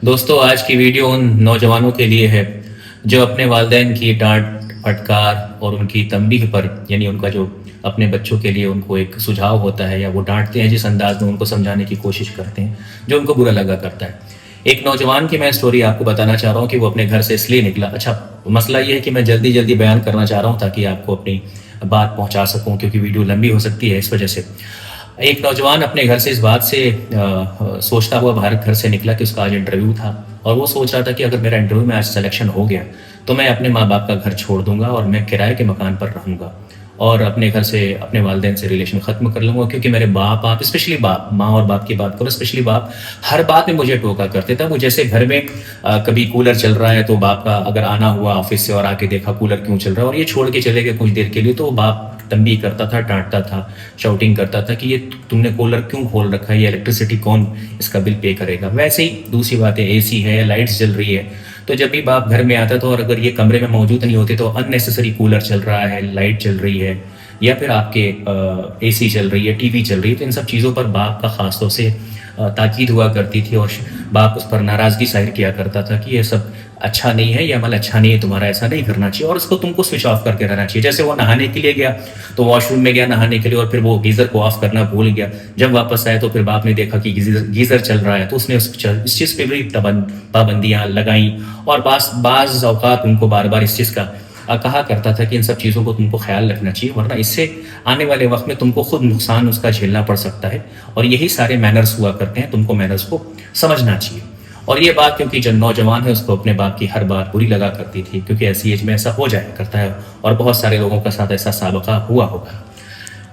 दोस्तों, आज की वीडियो उन नौजवानों के लिए है जो अपने वालिदैन की डांट फटकार और उनकी तंबीह पर, यानी उनका जो अपने बच्चों के लिए उनको एक सुझाव होता है या वो डांटते हैं जिस अंदाज में उनको समझाने की कोशिश करते हैं जो उनको बुरा लगा करता है। एक नौजवान की मैं स्टोरी आपको बताना चाह रहा हूँ कि वो अपने घर से इसलिए निकला। अच्छा, मसला ये है कि मैं जल्दी जल्दी बयान करना चाह रहा हूँ ताकि आपको अपनी बात पहुँचा सकूँ, क्योंकि वीडियो लंबी हो सकती है इस वजह से। एक नौजवान अपने घर से इस बात से सोचता हुआ बाहर घर से निकला कि उसका आज इंटरव्यू था और वो सोच रहा था कि अगर मेरा इंटरव्यू में आज सिलेक्शन हो गया तो मैं अपने माँ बाप का घर छोड़ दूंगा और मैं किराए के मकान पर रहूंगा और अपने घर से अपने वालिदैन से रिलेशन ख़त्म कर लूँगा, क्योंकि मेरे बाप स्पेशली बाप, माँ और बाप की बात करो, स्पेशली बाप हर बात में मुझे टोका करते थे। वो जैसे घर में कभी कूलर चल रहा है तो बाप का अगर आना हुआ ऑफिस से और आके देखा कूलर क्यों चल रहा है और ये छोड़ के चले गए कुछ देर के लिए, तो बाप तंबी करता था, डांटता था, शाउटिंग करता था कि ये तुमने कूलर क्यों खोल रखा है, ये इलेक्ट्रिसिटी कौन इसका बिल पे करेगा। वैसे ही दूसरी बात है, एसी है, लाइट्स जल रही है, तो जब भी बाप घर में आता था और अगर ये कमरे में मौजूद नहीं होते तो अननेसेसरी कूलर चल रहा है, लाइट चल रही है या फिर आपके एसी चल रही है, टीवी चल रही है, तो इन सब चीज़ों पर बाप का खास तौर से ताकीद हुआ करती थी और बाप उस पर नाराज़गी जाहिर किया करता था कि ये सब अच्छा नहीं है, ये अमल अच्छा नहीं है, तुम्हारा ऐसा नहीं करना चाहिए और उसको तुमको स्विच ऑफ करके रहना चाहिए। जैसे वो नहाने के लिए गया तो वॉशरूम में गया नहाने के लिए और फिर वो गीज़र को ऑफ करना भूल गया। जब वापस आया तो फिर बाप ने देखा कि गीज़र चल रहा है तो उसने इस चीज़ पर भी पाबंदियाँ लगाई और बाज़ औक़ात उनको बार बार इस चीज़ का कहा करता था कि इन सब चीज़ों को तुमको ख्याल रखना चाहिए, वरना इससे आने वाले वक्त में तुमको खुद नुकसान उसका झेलना पड़ सकता है। और यही सारे मैनर्स हुआ करते हैं, तुमको मैनर्स को समझना चाहिए। और ये बात क्योंकि जो नौजवान है उसको अपने बाप की हर बात बुरी लगा करती थी, क्योंकि ऐसी एज में ऐसा हो जाया करता है और बहुत सारे लोगों के साथ ऐसा साबका हुआ होगा।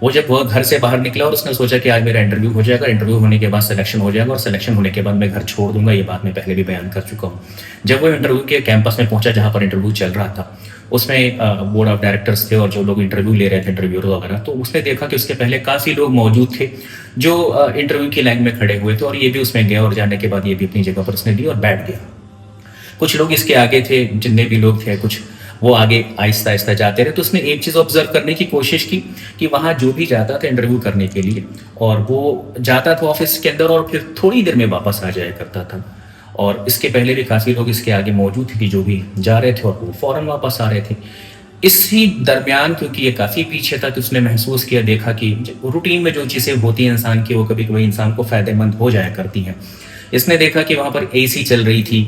वो जब वह घर से बाहर निकला और उसने सोचा कि आज मेरा इंटरव्यू हो जाएगा, इंटरव्यू होने के बाद सिलेक्शन हो जाएगा और सिलेक्शन होने के बाद मैं घर छोड़ दूंगा, ये बात मैं पहले भी बयान कर चुका हूँ। जब वो इंटरव्यू के कैंपस में पहुंचा जहाँ पर इंटरव्यू चल रहा था, उसमें बोर्ड ऑफ डायरेक्टर्स थे और जो लोग इंटरव्यू ले रहे थे, इंटरव्यूअर वगैरह, तो उसने देखा कि उसके पहले काफ़ी लोग मौजूद थे जो इंटरव्यू की लाइन में खड़े हुए थे और ये भी उसमें गया और जाने के बाद ये भी अपनी जगह पर उसने ली और बैठ गया। कुछ लोग इसके आगे थे, जितने भी लोग थे कुछ वो आगे आहिस्ता आहिस्ता जाते रहे। तो उसने एक चीज़ ऑब्जर्व करने की कोशिश की कि वहाँ जो भी जाता था इंटरव्यू करने के लिए और वो जाता था ऑफिस के अंदर और फिर थोड़ी देर में वापस आ जाया करता था। और इसके पहले भी काफ़ी लोग इसके आगे मौजूद थे जो भी जा रहे थे और वो फ़ौरन वापस आ रहे थे। इसी दरमियान क्योंकि ये काफ़ी पीछे था तो उसने महसूस किया, देखा कि रूटीन में जो चीज़ें होती हैं इंसान की वो कभी कभी इंसान को फ़ायदेमंद हो जाया करती हैं। इसने देखा कि वहाँ पर एसी चल रही थी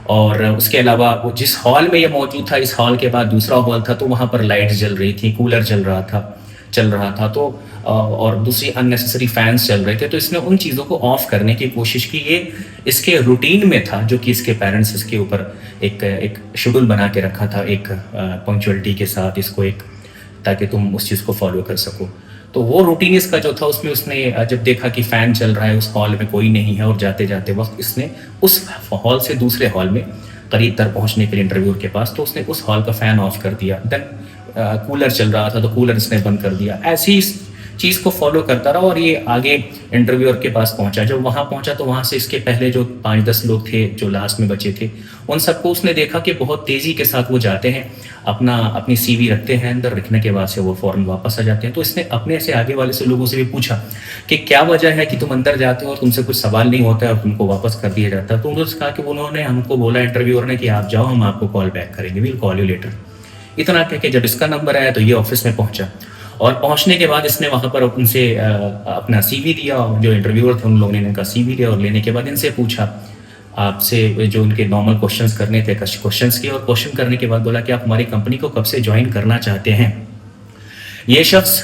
और उसके अलावा वो जिस हॉल में ये मौजूद था, इस हॉल के बाद दूसरा हॉल था तो वहाँ पर लाइट्स जल रही थी, कूलर चल रहा था तो और दूसरी अननेसेसरी फैंस चल रहे थे। तो इसने उन चीज़ों को ऑफ करने की कोशिश की। ये इसके रूटीन में था जो कि इसके पेरेंट्स इसके ऊपर एक शेड्यूल बना के रखा था, एक पंक्चुअलिटी के साथ इसको, एक ताकि तुम उस चीज़ को फॉलो कर सको। तो वो रूटीन इसका जो था उसमें उसने जब देखा कि फ़ैन चल रहा है, उस हॉल में कोई नहीं है और जाते जाते वक्त इसने उस हॉल से दूसरे हॉल में करीब तर पहुंचने के लिए इंटरव्यूअर के पास, तो उसने उस हॉल का फ़ैन ऑफ कर दिया। देन कूलर चल रहा था तो कूलर इसने बंद कर दिया। ऐसी इस चीज़ को फॉलो करता रहा और ये आगे इंटरव्यूअर के पास पहुंचा। जब वहाँ पहुंचा तो वहाँ से इसके पहले जो 5-10 लोग थे जो लास्ट में बचे थे, उन सबको उसने देखा कि बहुत तेज़ी के साथ वो जाते हैं, अपनी सीवी रखते हैं अंदर, रखने के बाद से वो फ़ौरन वापस आ जाते हैं। तो इसने अपने से आगे वाले से लोगों से भी पूछा कि क्या वजह है कि तुम अंदर जाते हो और तुमसे कुछ सवाल नहीं होता है और तुमको वापस कर दिया जाता है। तो उन्होंने कहा कि उन्होंने हमको बोला इंटरव्यूअर ने कि आप जाओ, हम आपको कॉल बैक करेंगे, विल कॉल यू लेटर। इतना कह के जब इसका नंबर आया तो ये ऑफिस में पहुंचा और पहुंचने के बाद इसने वहाँ पर उनसे अपना सीवी दिया। जो इंटरव्यूअर थे उन लोगों ने इनका सीवी लिया और लेने के बाद इनसे पूछा, आपसे जो उनके नॉर्मल क्वेश्चंस करने थे क्वेश्चंस किए और क्वेश्चन करने के बाद बोला कि आप हमारी कंपनी को कब से ज्वाइन करना चाहते हैं। ये शख्स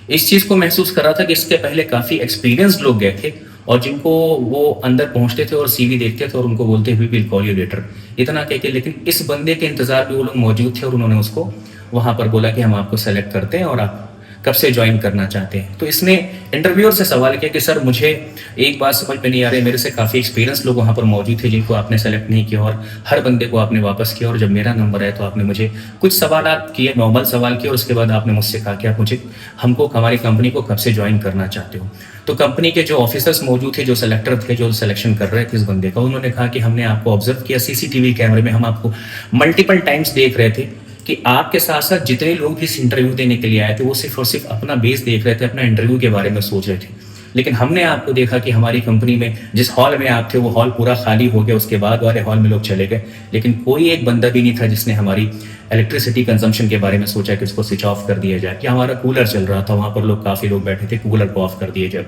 इस चीज़ को महसूस कर रहा था कि इसके पहले काफ़ी एक्सपीरियंस्ड लोग गए थे और जिनको वो अंदर पहुंचते थे और सीवी देखते थे और उनको बोलते हुए विल कॉल यू लेटर, इतना कह के। लेकिन इस बंदे के इंतज़ार में वो लोग मौजूद थे और उन्होंने उसको वहाँ पर बोला कि हम आपको सेलेक्ट करते हैं और आप कब से ज्वाइन करना चाहते हैं। तो इसने इंटरव्यूअर से सवाल किया कि सर मुझे एक बात समझ में नहीं आ रही, मेरे से काफ़ी एक्सपीरियंस लोग वहाँ पर मौजूद थे जिनको आपने सेलेक्ट नहीं किया और हर बंदे को आपने वापस किया और जब मेरा नंबर आया तो आपने मुझे कुछ सवाल किए, नॉर्मल सवाल किए और उसके बाद आपने मुझसे कहा कि आप हमको हमारी कंपनी को कब से ज्वाइन करना चाहते हो। तो कंपनी के जो ऑफिसर्स मौजूद थे, जो सेलेक्टर थे, जो सिलेक्शन कर रहे थे इस बंदे का, उन्होंने कहा कि हमने आपको ऑब्जर्व किया सीसीटीवी कैमरे में, हम आपको मल्टीपल टाइम्स देख रहे थे कि आपके साथ साथ जितने लोग भी इस इंटरव्यू देने के लिए आए थे वो सिर्फ और सिर्फ अपना बेस देख रहे थे, अपना इंटरव्यू के बारे में सोच रहे थे। लेकिन हमने आपको देखा कि हमारी कंपनी में जिस हॉल में आप थे वो हॉल पूरा खाली हो गया, उसके बाद वाले हॉल में लोग चले गए, लेकिन कोई एक बंदा भी नहीं था जिसने हमारी इलेक्ट्रिसिटी कंजम्पशन के बारे में सोचा कि इसको स्विच ऑफ कर दिया जाए। कि हमारा कूलर चल रहा था, वहाँ पर लोग काफ़ी लोग बैठे थे, कूलर को ऑफ कर दिया जाए,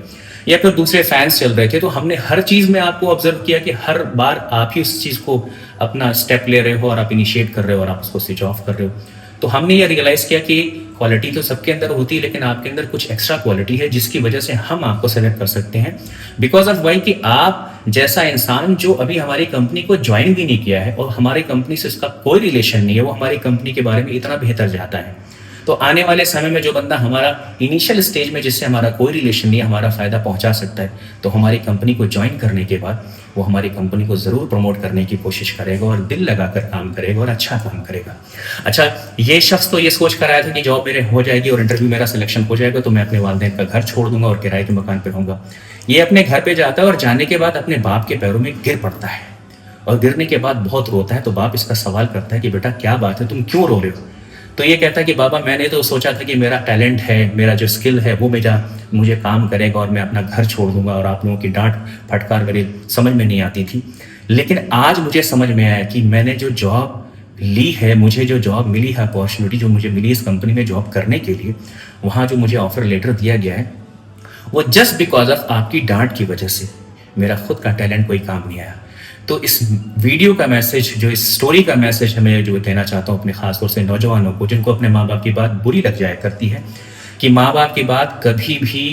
या फिर दूसरे फैंस चल रहे थे। तो हमने हर चीज़ में आपको ऑब्जर्व किया कि हर बार आप ही उस चीज़ को अपना स्टेप ले रहे हो और आप इनिशिएट कर रहे हो और आप उसको स्विच ऑफ कर रहे हो। तो हमने ये रियलाइज़ किया कि क्वालिटी तो सबके अंदर होती है, लेकिन आपके अंदर कुछ एक्स्ट्रा क्वालिटी है जिसकी वजह से हम आपको सेलेक्ट कर सकते हैं। बिकॉज ऑफ वाई कि आप जैसा इंसान जो अभी हमारी कंपनी को ज्वाइन भी नहीं किया है और हमारी कंपनी से उसका कोई रिलेशन नहीं है, वो हमारी कंपनी के बारे में इतना बेहतर जाता है। तो आने वाले समय में जो बंदा हमारा इनिशियल स्टेज में जिससे हमारा कोई रिलेशन नहीं है, हमारा फ़ायदा पहुंचा सकता है, तो हमारी कंपनी को ज्वाइन करने के बाद वो हमारी कंपनी को ज़रूर प्रमोट करने की कोशिश करेगा और दिल लगाकर काम करेगा और अच्छा काम करेगा। अच्छा, ये शख्स तो ये सोच कर आया था कि जॉब मेरे हो जाएगी और इंटरव्यू मेरा सिलेक्शन हो जाएगा तो मैं अपने वालिदैन का घर छोड़ दूंगा और किराए के मकान पर रहूँगा। ये अपने घर पर जाता है और जाने के बाद अपने बाप के पैरों में गिर पड़ता है और गिरने के बाद बहुत रोता है। तो बाप इसका सवाल करता है कि बेटा क्या बात है, तुम क्यों रो रहे हो? तो ये कहता है कि बाबा मैंने तो सोचा था कि मेरा टैलेंट है, मेरा जो स्किल है वो मुझे काम करेगा और मैं अपना घर छोड़ दूंगा और आप लोगों की डांट फटकार मेरी समझ में नहीं आती थी, लेकिन आज मुझे समझ में आया कि मैंने जो जॉब ली है, मुझे जो जॉब मिली है, अपॉर्चुनिटी जो मुझे मिली इस कंपनी में जॉब करने के लिए, वहाँ जो मुझे ऑफर लेटर दिया गया है वो जस्ट बिकॉज ऑफ आपकी डांट की वजह से, मेरा खुद का टैलेंट कोई काम नहीं आया। तो इस वीडियो का मैसेज, जो इस स्टोरी का मैसेज हमें जो देना चाहता हूँ अपने खासतौर से नौजवानों को जिनको अपने माँ बाप की बात बुरी लग जाया करती है, कि माँ बाप की बात कभी भी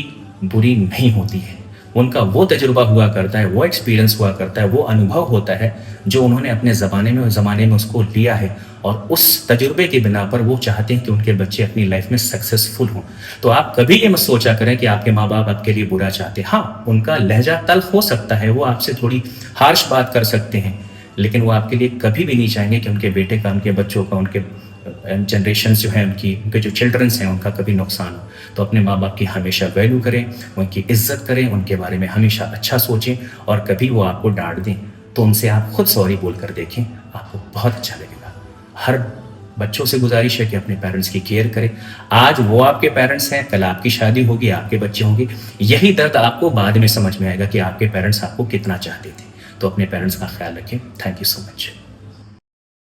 बुरी नहीं होती है। उनका वो तजुर्बा हुआ करता है, वो एक्सपीरियंस हुआ करता है, वो अनुभव होता है जो उन्होंने अपने ज़माने में उसको लिया है और उस तजुर्बे के बिना पर वो चाहते हैं कि उनके बच्चे अपनी लाइफ में सक्सेसफुल हों। तो आप कभी ये मत सोचा करें कि आपके माँ बाप आपके लिए बुरा चाहते हैं। हाँ, उनका लहजा तल्ख हो सकता है, वो आपसे थोड़ी हार्श बात कर सकते हैं, लेकिन वो आपके लिए कभी भी नहीं चाहेंगे कि उनके बेटे का, उनके बच्चों का, उनके जनरेशन जो है उनके जो चिल्ड्रंस हैं उनका कभी नुकसान हो। तो अपने माँ बाप की हमेशा वैल्यू करें, उनकी इज्जत करें, उनके बारे में हमेशा अच्छा सोचें और कभी वो आपको डांट दें तो उनसे आप खुद सॉरी बोल कर देखें, आपको बहुत अच्छा लगेगा। हर बच्चों से गुजारिश है कि अपने पेरेंट्स की केयर करें। आज वो आपके पेरेंट्स हैं, कल आपकी शादी होगी, आपके बच्चे होंगे। यही दर्द आपको बाद में समझ में आएगा कि आपके पेरेंट्स आपको कितना चाहते थे। तो अपने पेरेंट्स का ख्याल रखें। Thank you so much.